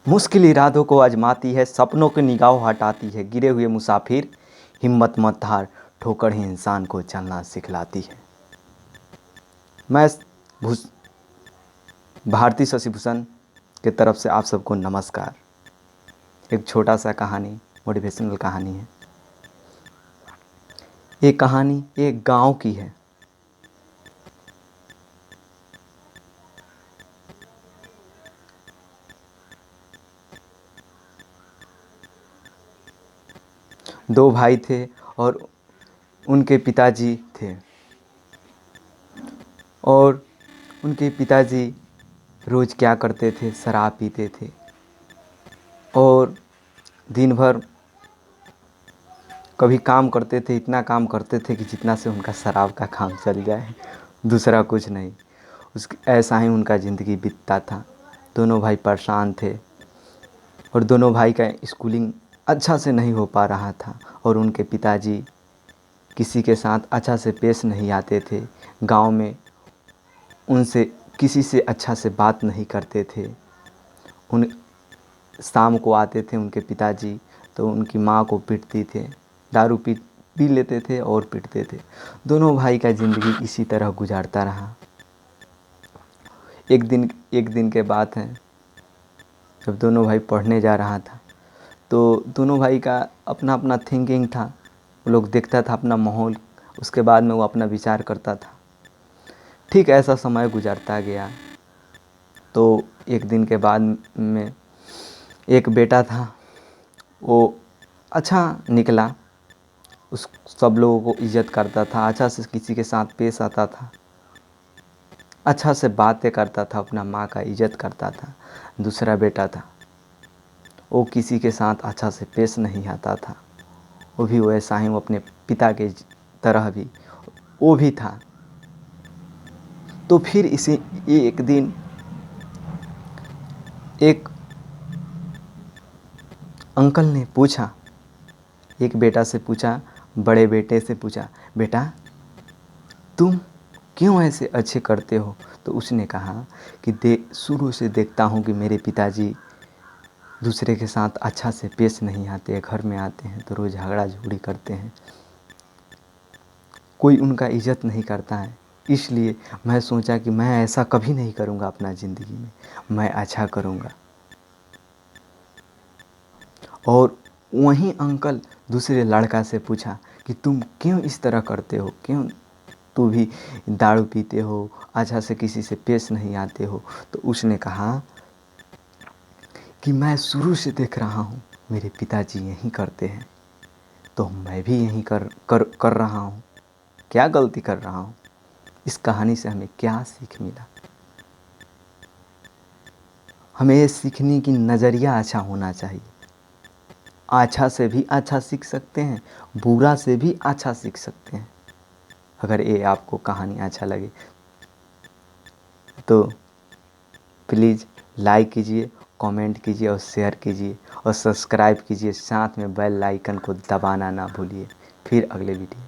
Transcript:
मुश्किल इरादों को आजमाती है, सपनों की निगाह हटाती है। गिरे हुए मुसाफिर, हिम्मत मत हार, ठोकर ही इंसान को चलना सिखलाती है। मैं भूस भारती शशिभूषण के तरफ से आप सबको नमस्कार। एक छोटा सा कहानी, मोटिवेशनल कहानी है। ये कहानी एक गांव की है। दो भाई थे और उनके पिताजी थे, और उनके पिताजी रोज़ क्या करते थे, शराब पीते थे और दिन भर कभी काम करते थे, इतना काम करते थे कि जितना से उनका शराब का काम चल जाए, दूसरा कुछ नहीं। ऐसा ही उनका ज़िंदगी बीतता था। दोनों भाई परेशान थे और दोनों भाई का स्कूलिंग अच्छा से नहीं हो पा रहा था, और उनके पिताजी किसी के साथ अच्छा से पेश नहीं आते थे। गांव में उनसे किसी से अच्छा से बात नहीं करते थे। उन शाम को आते थे उनके पिताजी तो उनकी माँ को पीटती थे, दारू पी लेते थे और पीटते थे। दोनों भाई का ज़िंदगी इसी तरह गुजारता रहा। एक दिन के बात है, जब दोनों भाई पढ़ने जा रहा था तो दोनों भाई का अपना अपना थिंकिंग था। वो लोग देखता था अपना माहौल, उसके बाद में वो अपना विचार करता था। ठीक ऐसा समय गुजरता गया। तो एक दिन के बाद में एक बेटा था, वो अच्छा निकला, उस सब लोगों को इज़्ज़त करता था, अच्छा से किसी के साथ पेश आता था, अच्छा से बातें करता था, अपना माँ का इज़्ज़त करता था। दूसरा बेटा था, वो किसी के साथ अच्छा से पेश नहीं आता था। वो भी वैसा ही, वो अपने पिता के तरह भी वो भी था। तो फिर इसी एक दिन एक अंकल ने पूछा, एक बेटा से पूछा, बड़े बेटे से पूछा, बेटा तुम क्यों ऐसे अच्छे करते हो? तो उसने कहा कि शुरू से देखता हूँ कि मेरे पिताजी दूसरे के साथ अच्छा से पेश नहीं आते, घर में आते हैं तो रोज़ झगड़ा झूड़ी करते हैं, कोई उनका इज़्ज़त नहीं करता है। इसलिए मैं सोचा कि मैं ऐसा कभी नहीं करूँगा अपना ज़िंदगी में, मैं अच्छा करूँगा। और वहीं अंकल दूसरे लड़का से पूछा कि तुम क्यों इस तरह करते हो, क्यों तू भी दारू पीते हो, अच्छा से किसी से पेश नहीं आते हो? तो उसने कहा कि मैं शुरू से देख रहा हूँ मेरे पिताजी यही करते हैं, तो मैं भी यही कर रहा हूँ। क्या गलती कर रहा हूँ? इस कहानी से हमें क्या सीख मिला? हमें ये सीखने की नज़रिया अच्छा होना चाहिए। अच्छा से भी अच्छा सीख सकते हैं, बुरा से भी अच्छा सीख सकते हैं। अगर ये आपको कहानी अच्छा लगे तो प्लीज़ लाइक कीजिए, कमेंट कीजिए और शेयर कीजिए और सब्सक्राइब कीजिए। साथ में बेल आइकन को दबाना ना भूलिए। फिर अगले वीडियो